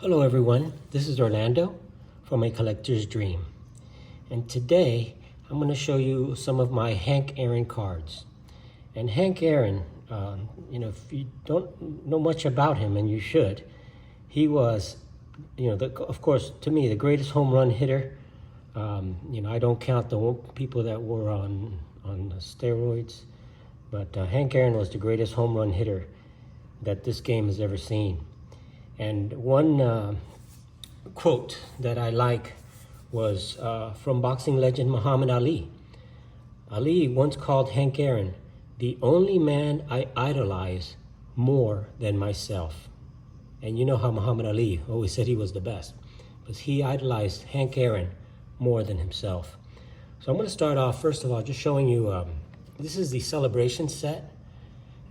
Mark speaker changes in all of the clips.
Speaker 1: Hello everyone, this is Orlando from A Collector's Dream. And today I'm going to show you some of my Hank Aaron cards. And Hank Aaron, if you don't know much about him, and you should, he was, of course, to me, the greatest home run hitter. I don't count the people that were on steroids, but Hank Aaron was the greatest home run hitter that this game has ever seen. And one quote that I like was from boxing legend Muhammad Ali. Ali once called Hank Aaron the only man I idolize more than myself. And you know how Muhammad Ali always said he was the best, because he idolized Hank Aaron more than himself. So I'm going to start off, first of all, just showing you, this is the Celebration set.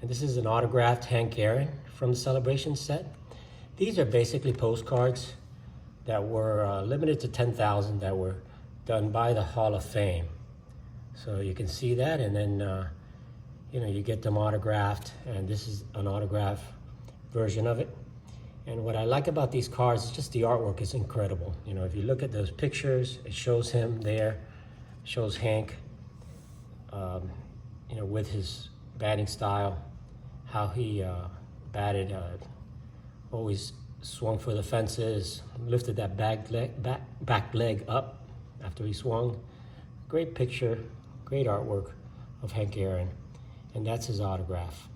Speaker 1: And this is an autographed Hank Aaron from the Celebration set. These are basically postcards that were limited to 10,000 that were done by the Hall of Fame. So you can see that, and then you get them autographed, and this is an autograph version of it. And what I like about these cards is just the artwork is incredible. If you look at those pictures, it shows him there, shows Hank, with his batting style, how he batted. Always swung for the fences, lifted that back leg up after he swung. Great picture, great artwork of Hank Aaron, and that's his autograph.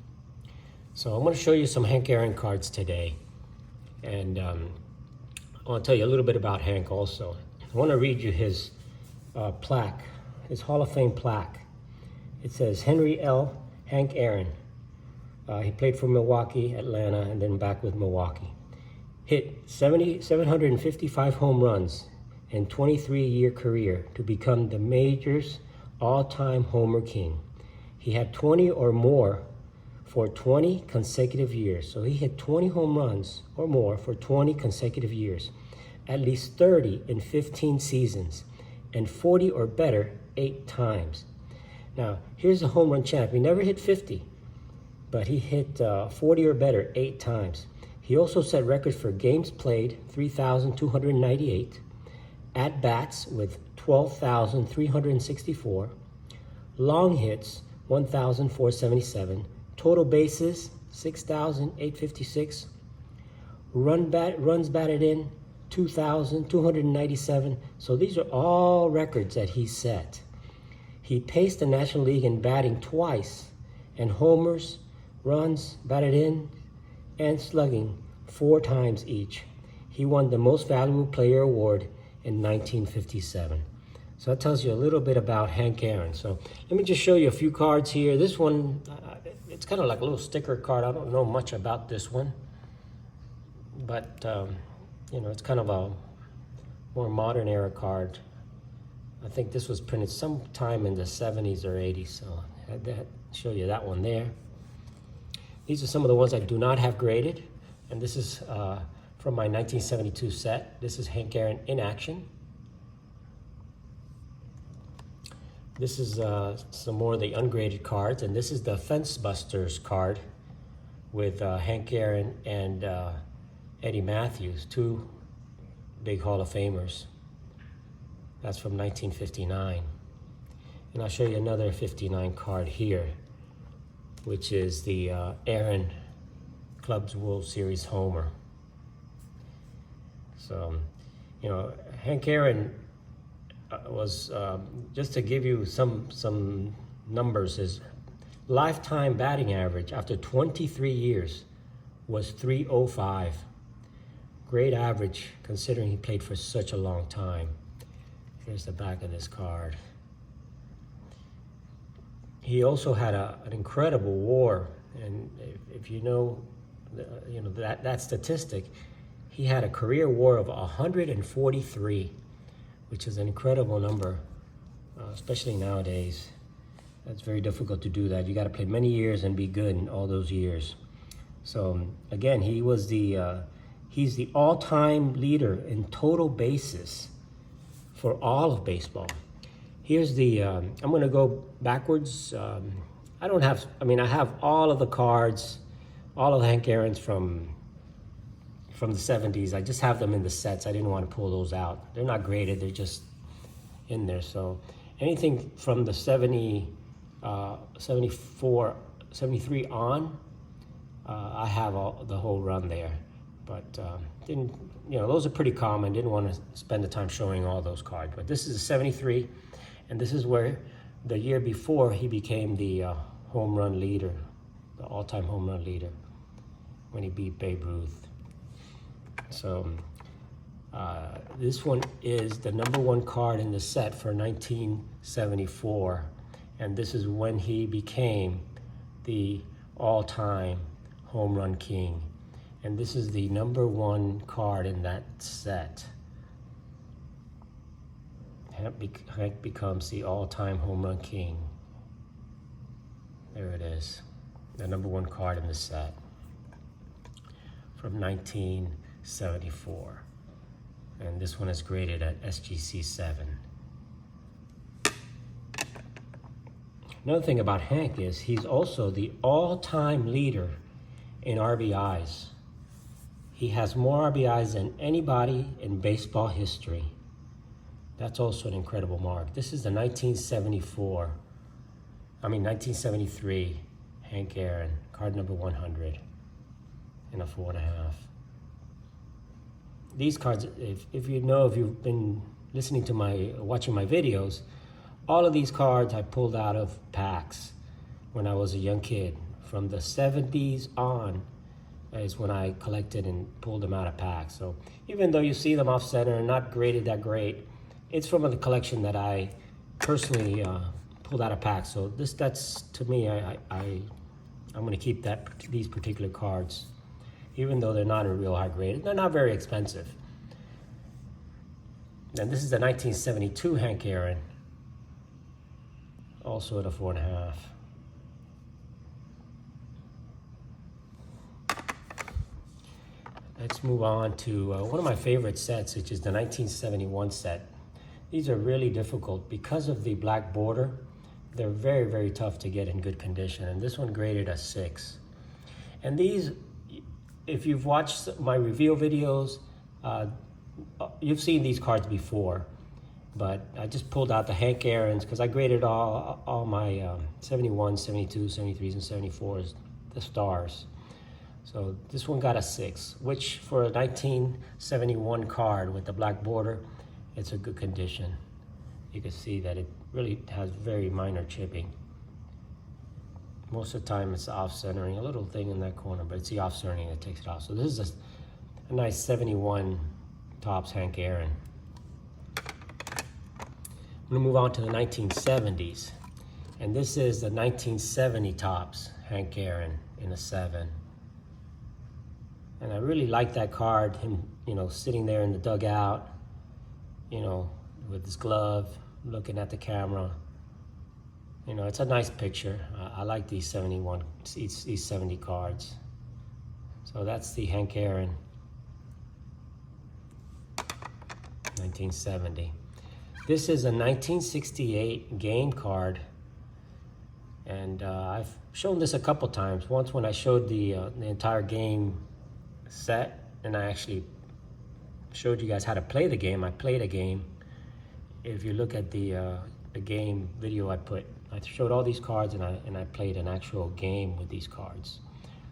Speaker 1: So I'm going to show you some Hank Aaron cards today, and I want to tell you a little bit about Hank also. I want to read you his plaque, his Hall of Fame plaque. It says, Henry L. Hank Aaron. He played for Milwaukee, Atlanta, and then back with Milwaukee. Hit 755 home runs in 23-year career to become the major's all-time homer king. He had 20 or more for 20 consecutive years. So he hit 20 home runs or more for 20 consecutive years, at least 30 in 15 seasons, and 40 or better 8 times. Now, here's a home run champ. He never hit 50. But he hit 40 or better 8 times. He also set records for games played, 3,298, at-bats with 12,364, long hits, 1,477, total bases, 6,856, runs batted in, 2,297. So these are all records that he set. He paced the National League in batting twice, and homers, runs batted in, and slugging 4 times each. He won the Most Valuable Player Award in 1957. So that tells you a little bit about Hank Aaron. So let me just show you a few cards here. This one, it's kind of like a little sticker card. I don't know much about this one, but it's kind of a more modern era card. I think this was printed sometime in the 70s or 80s, so I had to show you that one there. These are some of the ones I do not have graded, and this is from my 1972 set. This is Hank Aaron in action. This is some more of the ungraded cards, and this is the Fence Busters card with Hank Aaron and Eddie Matthews, 2 big Hall of Famers. That's from 1959. And I'll show you another 59 card here, which is the Aaron Cubs World Series homer. So, Hank Aaron was, just to give you some numbers, his lifetime batting average after 23 years was .305. Great average considering he played for such a long time. Here's the back of this card. He also had an incredible WAR, and if you know that statistic, he had a career WAR of 143, which is an incredible number, especially nowadays. That's very difficult to do that. You got to play many years and be good in all those years. So again, he's the all-time leader in total bases for all of baseball. Here's the, I'm gonna go backwards. I have all of the cards, all of Hank Aaron's from from the 70s. I just have them in the sets. I didn't want to pull those out. They're not graded, they're just in there. So anything from the 74, 73 on, I have the whole run there. But didn't, those are pretty common. Didn't want to spend the time showing all those cards. But this is a 73, and this is where the year before he became the home run leader, the all-time home run leader, when he beat Babe Ruth. So this one is the #1 card in the set for 1974, and this is when he became the all-time home run king. And this is the #1 card in that set. Hank becomes the all-time home run king. There it is, the #1 card in the set from 1974. And this one is graded at SGC 7. Another thing about Hank is he's also the all-time leader in RBIs. He has more RBIs than anybody in baseball history. That's also an incredible mark. This is the 1973 Hank Aaron, card number 100 in a 4.5. These cards, if you've been listening to watching my videos, all of these cards I pulled out of packs when I was a young kid. From the 70s on is when I collected and pulled them out of packs. So even though you see them off center and not graded that great, it's from the collection that I personally pulled out of packs. So that's to me, I'm going to keep these particular cards, even though they're not a real high grade. They're not very expensive. And this is the 1972 Hank Aaron, also at a 4.5. Let's move on to one of my favorite sets, which is the 1971 set. These are really difficult because of the black border. They're very, very tough to get in good condition. And this one graded a 6. And these, if you've watched my reveal videos, you've seen these cards before. But I just pulled out the Hank Aaron's because I graded all my 71s, 72s, 73s, and 74s, the stars. So this one got a 6, which for a 1971 card with the black border, it's a good condition. You can see that it really has very minor chipping. Most of the time it's off-centering, a little thing in that corner, but it's the off-centering that takes it off. So this is a nice 71 Topps Hank Aaron. I'm gonna move on to the 1970s. And this is the 1970 Topps Hank Aaron in a 7. And I really like that card, him, sitting there in the dugout, with his glove, looking at the camera. It's a nice picture. I like these 70 cards. So that's the Hank Aaron, 1970. This is a 1968 game card. And I've shown this a couple times. Once when I showed the entire game set, and I actually showed you guys how to play the game. I played a game. If you look at the game video I showed all these cards, and I played an actual game with these cards.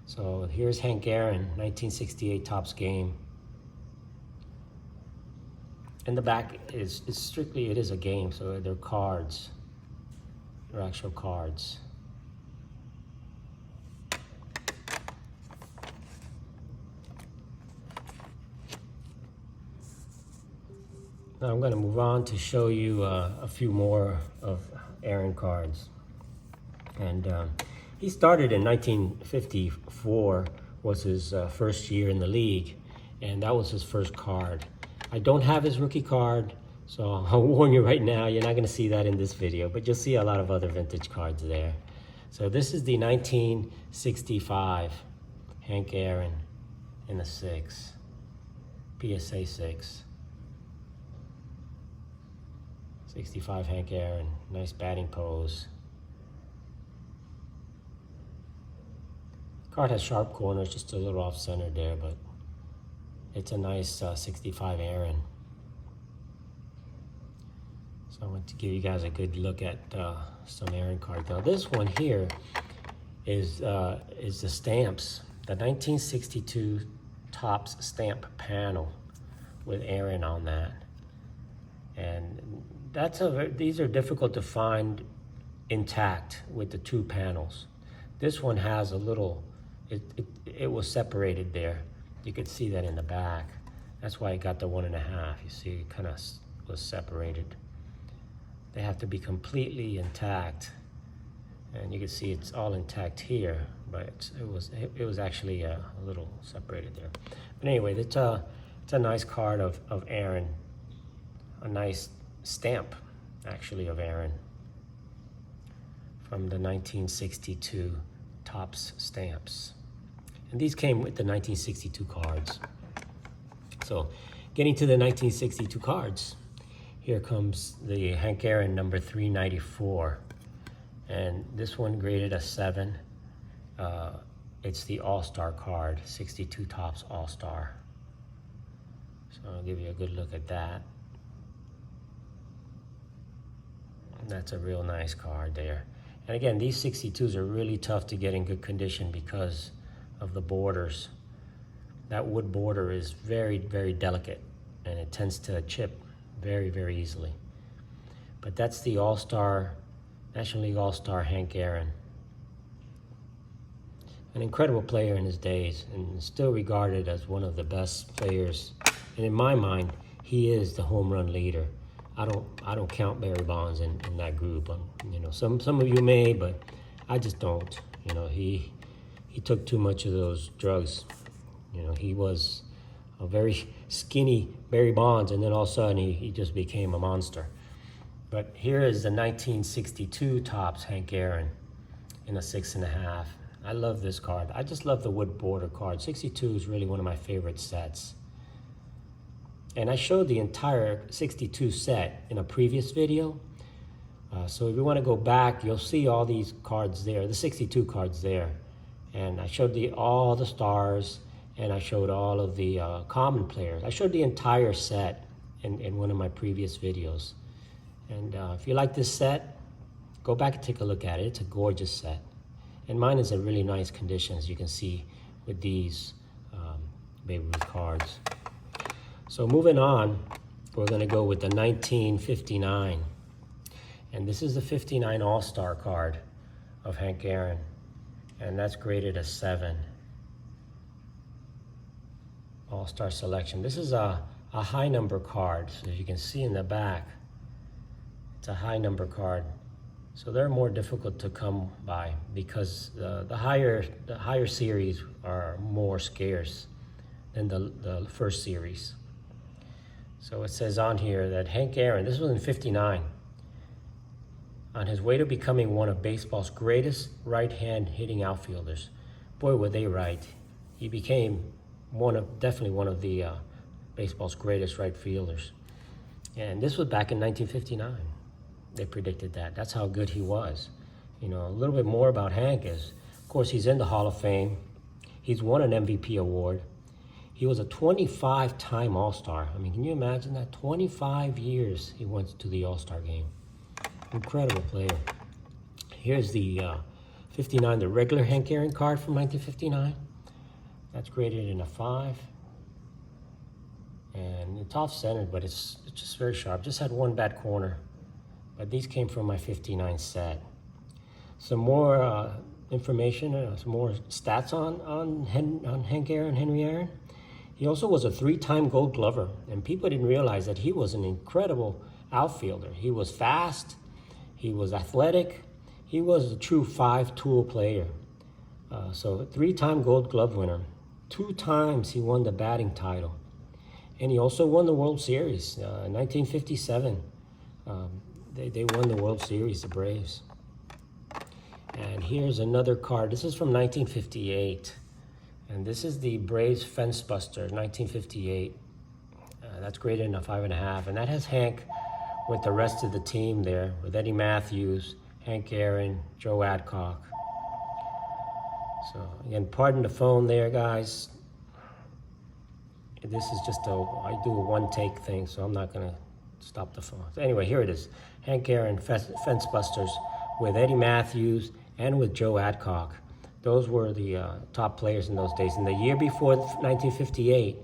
Speaker 1: So here's Hank Aaron, 1968 Topps game. In the back is strictly, it is a game, so they're cards. They're actual cards. Now I'm going to move on to show you a few more of Aaron cards. And he started in 1954, was his first year in the league, and that was his first card. I don't have his rookie card, so I'll warn you right now, you're not going to see that in this video, but you'll see a lot of other vintage cards there. So this is the 1965 Hank Aaron in a 6, PSA 6. 65 Hank Aaron, nice batting pose. Card has sharp corners, just a little off center there, but it's a nice 65 Aaron. So I want to give you guys a good look at some Aaron cards. Now this one here is the stamps, the 1962 Topps stamp panel with Aaron on that. And these are difficult to find intact with the two panels. This one has a little, it was separated there. You could see that in the back. That's why it got the 1.5. You see, it kind of was separated. They have to be completely intact. And you can see it's all intact here, but it was actually a little separated there. But anyway, it's a nice card of Aaron, a nice stamp actually of Aaron from the 1962 Topps stamps. And these came with the 1962 cards. So getting to the 1962 cards, here comes the Hank Aaron number 394. And this one graded a 7. It's the All-Star card, 62 Topps All-Star. So I'll give you a good look at that. And that's a real nice card there. And again, these 62s are really tough to get in good condition because of the borders. That wood border is very, very delicate, and it tends to chip very, very easily. But that's the All-Star, National League All-Star Hank Aaron. An incredible player in his days, and still regarded as one of the best players. And in my mind, he is the home run leader. I don't count Barry Bonds in that group. You know, some of you may, but I just don't. You know, he took too much of those drugs. You know, he was a very skinny Barry Bonds, and then all of a sudden he just became a monster. But here is the 1962 Topps Hank Aaron in a 6.5. I love this card. I just love the wood border card. 62 is really one of my favorite sets. And I showed the entire 62 set in a previous video. So if you want to go back, you'll see all these cards there, the 62 cards there. And I showed all the stars, and I showed all of the common players. I showed the entire set in one of my previous videos. And if you like this set, go back and take a look at it. It's a gorgeous set. And mine is in really nice condition, as you can see with these Babe Ruth cards. So moving on, we're going to go with the 1959. And this is the 59 All-Star card of Hank Aaron. And that's graded a 7. All-Star selection. This is a high number card. So as you can see in the back, it's a high number card. So they're more difficult to come by because the higher series are more scarce than the first series. So it says on here that Hank Aaron, this was in 59, on his way to becoming one of baseball's greatest right-hand hitting outfielders. Boy, were they right. He became definitely one of the baseball's greatest right fielders. And this was back in 1959. They predicted that. That's how good he was. You know, a little bit more about Hank is, of course, he's in the Hall of Fame. He's won an MVP award. He was a 25-time All-Star. I mean, can you imagine that? 25 years he went to the All-Star game. Incredible player. Here's the 59, the regular Hank Aaron card from 1959. That's graded in a 5. And it's off-centered, but it's just very sharp. Just had one bad corner. But these came from my 59 set. Some more information, some more stats on Hank Aaron, Henry Aaron. He also was a 3-time Gold Glover, and people didn't realize that he was an incredible outfielder. He was fast, he was athletic, he was a true 5-tool player. So 3-time Gold Glove winner. 2 times he won the batting title. And he also won the World Series in 1957. They won the World Series, the Braves. And here's another card. This is from 1958. And this is the Braves Fence Buster, 1958. That's graded in a 5.5. And that has Hank with the rest of the team there, with Eddie Matthews, Hank Aaron, Joe Adcock. So again, pardon the phone there, guys. this is just I do a one-take thing, so I'm not gonna stop the phone. So anyway, here it is. Hank Aaron, Fence Busters, with Eddie Matthews and with Joe Adcock. Those were the top players in those days. In the year before 1958,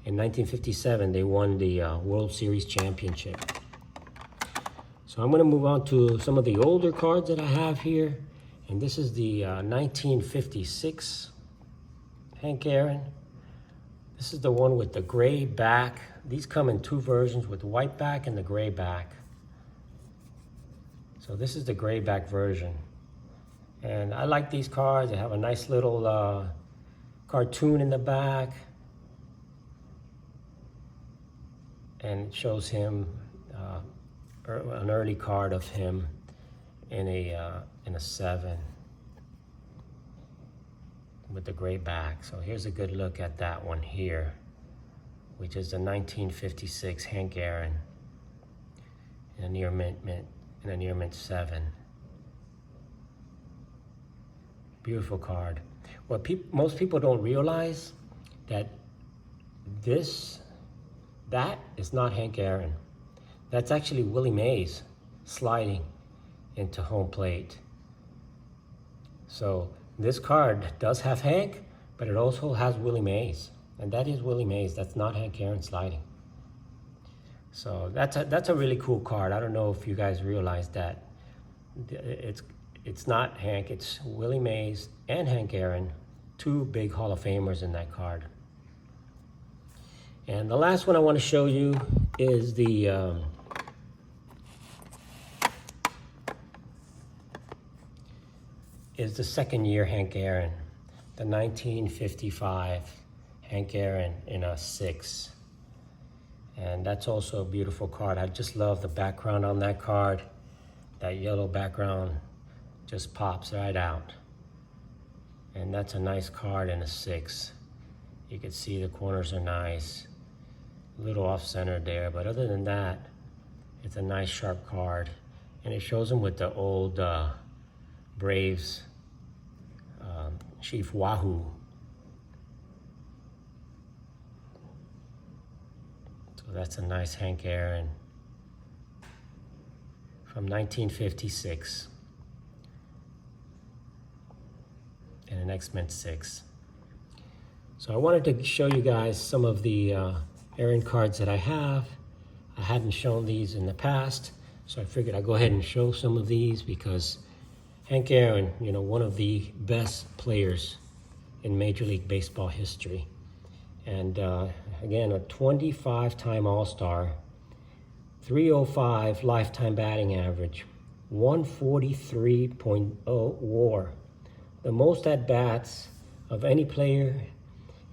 Speaker 1: in 1957, they won the World Series championship. So I'm gonna move on to some of the older cards that I have here. And this is the 1956 Hank Aaron. This is the one with the gray back. These come in two versions, with the white back and the gray back. So this is the gray back version. And I like these cards. They have a nice little cartoon in the back. And it shows him, an early card of him in a 7 with the gray back. So here's a good look at that one here, which is the 1956 Hank Aaron in a near mint 7. Beautiful card. What most people don't realize that that is not Hank Aaron. That's actually Willie Mays sliding into home plate. So this card does have Hank, but it also has Willie Mays, and that is Willie Mays. That's not Hank Aaron sliding. So that's a really cool card. I don't know if you guys realize that it's not Hank, it's Willie Mays and Hank Aaron, two big Hall of Famers in that card. And the last one I want to show you is the second year Hank Aaron, the 1955 Hank Aaron in a 6. And that's also a beautiful card. I just love the background on that card. That yellow background just pops right out. And that's a nice card in a 6. You can see the corners are nice. A little off-center there, but other than that, it's a nice sharp card. And it shows him with the old Braves Chief Wahoo. So that's a nice Hank Aaron from 1956 and an X-Men 6. So I wanted to show you guys some of the Aaron cards that I have. I hadn't shown these in the past, so I figured I'd go ahead and show some of these because Hank Aaron, you know, one of the best players in Major League Baseball history. And again, a 25-time All-Star, 305 lifetime batting average, 143.0 WAR, the most at-bats of any player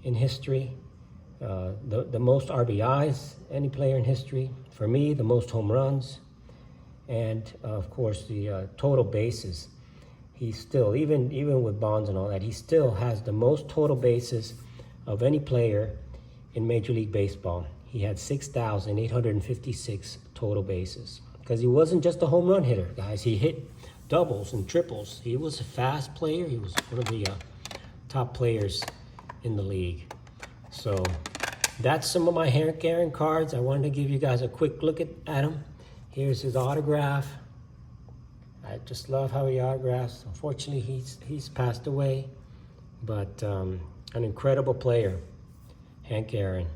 Speaker 1: in history, the most RBIs any player in history. For me, the most home runs, and of course the total bases. He still, even with Bonds and all that, he still has the most total bases of any player in Major League Baseball. He had 6,856 total bases because he wasn't just a home run hitter, guys. He hit doubles and triples. He was a fast player. He was one of the top players in the league. So that's some of my Hank Aaron cards. I wanted to give you guys a quick look at him. Here's his autograph. I just love how he autographs. Unfortunately, he's passed away, but an incredible player, Hank Aaron.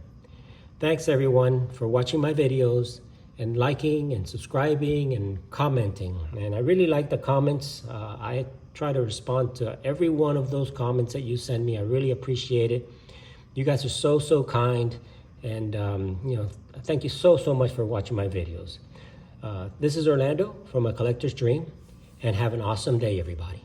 Speaker 1: Thanks everyone for watching my videos and liking and subscribing and commenting. And I really like the comments. I try to respond to every one of those comments that you send me. I really appreciate it. You guys are so kind, and you know, thank you so much for watching my videos. This is Orlando from A Collector's Dream, and have an awesome day, everybody.